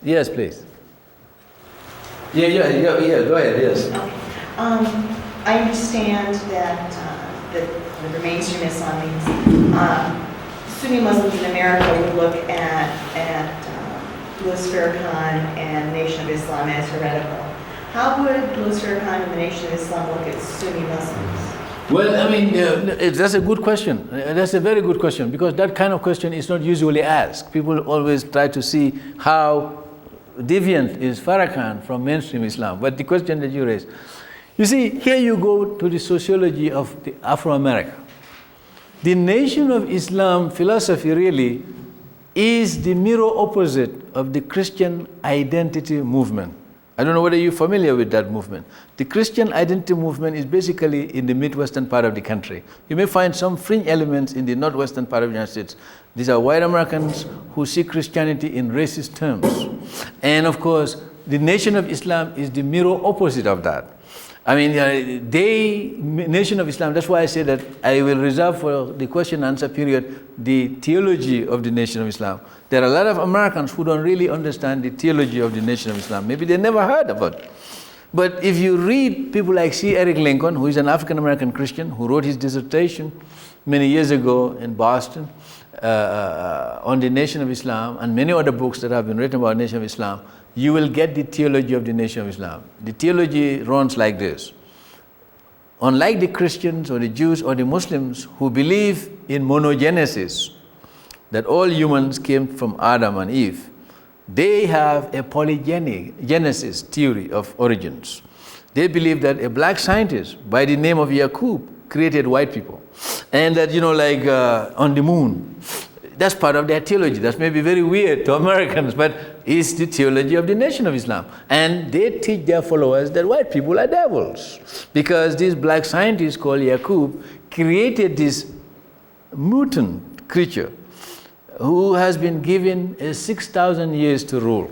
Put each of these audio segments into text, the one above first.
Yes, please. Yeah, go ahead, yes. Okay. I understand that the mainstream Islam means Sunni Muslims in America would look at Louis Farrakhan and Nation of Islam as heretical. How would Louis Farrakhan and the Nation of Islam look at Sunni Muslims? Well, I mean, that's a good question. That's a very good question, because that kind of question is not usually asked. People always try to see how deviant is Farrakhan from mainstream Islam. But the question that you raised, you see, here you go to the sociology of the Afro-America. The Nation of Islam philosophy really is the mirror opposite of the Christian identity movement. I don't know whether you're familiar with that movement. The Christian identity movement is basically in the Midwestern part of the country. You may find some fringe elements in the northwestern part of the United States. These are white Americans who see Christianity in racist terms. And of course, the Nation of Islam is the mirror opposite of that. I mean, Nation of Islam, that's why I say that I will reserve for the question and answer period the theology of the Nation of Islam. There are a lot of Americans who don't really understand the theology of the Nation of Islam. Maybe they never heard about it. But if you read people like C. Eric Lincoln, who is an African-American Christian, who wrote his dissertation many years ago in Boston on the Nation of Islam, and many other books that have been written about the Nation of Islam, you will get the theology of the Nation of Islam. The theology runs like this. Unlike the Christians or the Jews or the Muslims who believe in monogenesis, that all humans came from Adam and Eve, they have a polygenesis theory of origins. They believe that a black scientist by the name of Yaqub created white people. And that, on the moon, that's part of their theology. That may be very weird to Americans, but it's the theology of the Nation of Islam. And they teach their followers that white people are devils, because this black scientist called Yaqub created this mutant creature who has been given 6,000 years to rule.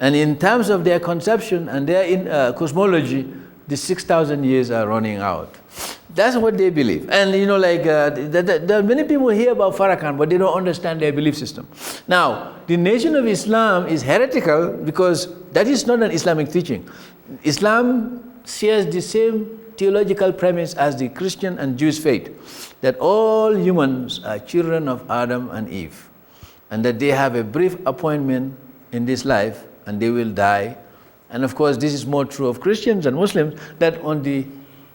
And in terms of their conception and their cosmology, the 6,000 years are running out. That's what they believe. And there are many people hear about Farrakhan, but they don't understand their belief system. Now, the Nation of Islam is heretical because that is not an Islamic teaching. Islam shares the same theological premise as the Christian and Jewish faith, that all humans are children of Adam and Eve, and that they have a brief appointment in this life and they will die. And of course, this is more true of Christians and Muslims, that on the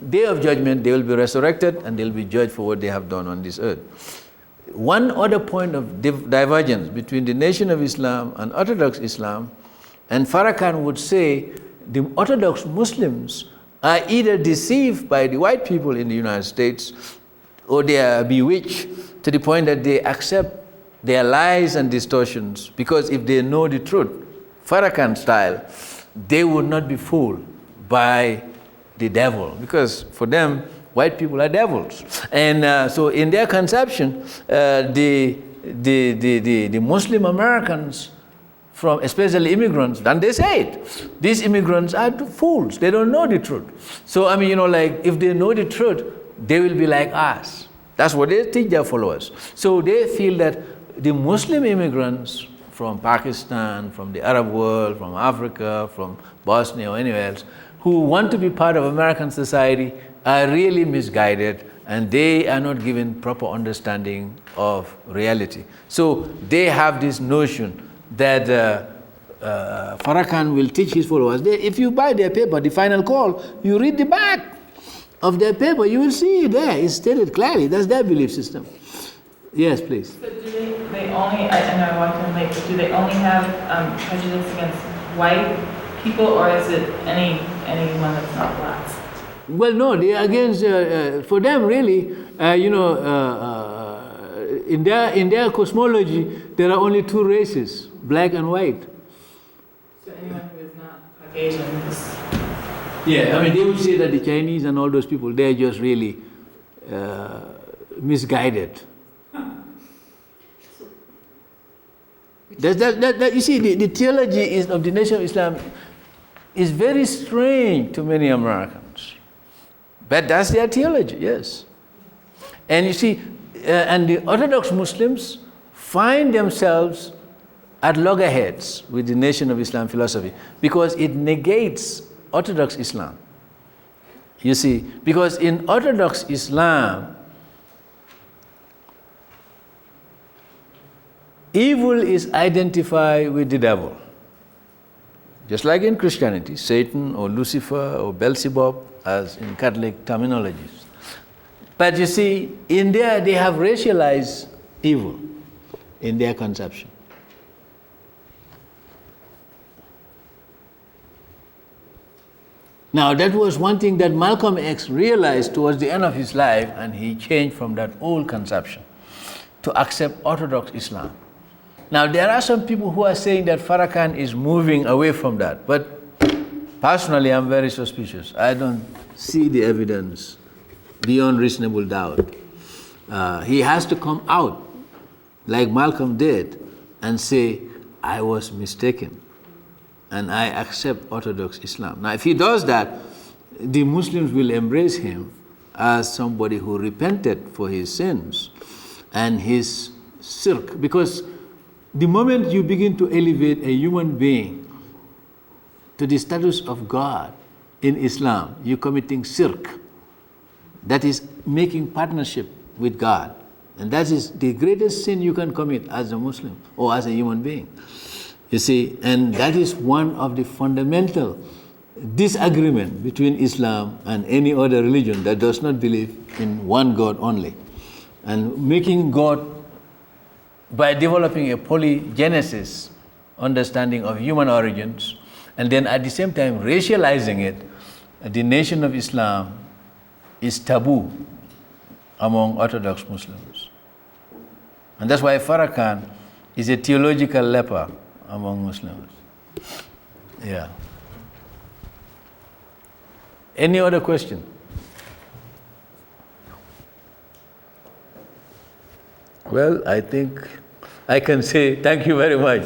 Day of Judgment they will be resurrected and they'll be judged for what they have done on this earth. One other point of divergence between the Nation of Islam and Orthodox Islam, and Farrakhan would say the Orthodox Muslims are either deceived by the white people in the United States, or they are bewitched to the point that they accept their lies and distortions, because if they know the truth, Farrakhan style, they would not be fooled by the devil, because for them, white people are devils. And so in their conception, the Muslim Americans, especially immigrants, and they say it, these immigrants are fools, they don't know the truth. So if they know the truth, they will be like us. That's what they teach their followers. So they feel that the Muslim immigrants from Pakistan, from the Arab world, from Africa, from Bosnia or anywhere else, who want to be part of American society are really misguided, and they are not given proper understanding of reality. So they have this notion that Farrakhan will teach his followers. If you buy their paper, The Final Call, you read the back of their paper, you will see it there. It's stated clearly. That's their belief system. Yes, please. So do they only, I know I walked in late, but do they only have prejudice against white people, or is it anyone that's not black? Well, no, they are against, for them really, in their cosmology, there are only two races, black and white. So anyone who is not Caucasian is... Yeah, I mean, they would say that the Chinese and all those people, they're just really misguided. You see, the theology of the Nation of Islam is very strange to many Americans. But that's their theology, yes. And you see, and the Orthodox Muslims find themselves at loggerheads with the Nation of Islam philosophy because it negates Orthodox Islam. You see, because in Orthodox Islam, evil is identified with the devil. Just like in Christianity, Satan or Lucifer or Beelzebub, as in Catholic terminologies. But you see, in there they have racialized evil in their conception. Now, that was one thing that Malcolm X realized towards the end of his life, and he changed from that old conception to accept Orthodox Islam. Now, there are some people who are saying that Farrakhan is moving away from that, but personally, I'm very suspicious. I don't see the evidence beyond reasonable doubt. He has to come out, like Malcolm did, and say, I was mistaken, and I accept Orthodox Islam. Now, if he does that, the Muslims will embrace him as somebody who repented for his sins and his shirk. Because the moment you begin to elevate a human being to the status of God in Islam, you're committing shirk. That is making partnership with God. And that is the greatest sin you can commit as a Muslim or as a human being. You see, and that is one of the fundamental disagreement between Islam and any other religion that does not believe in one God only. And making God, by developing a polygenesis understanding of human origins, and then at the same time racializing it, the Nation of Islam is taboo among Orthodox Muslims. And that's why Farrakhan is a theological leper among Muslims. Yeah. Any other question? Well, I think I can say thank you very much.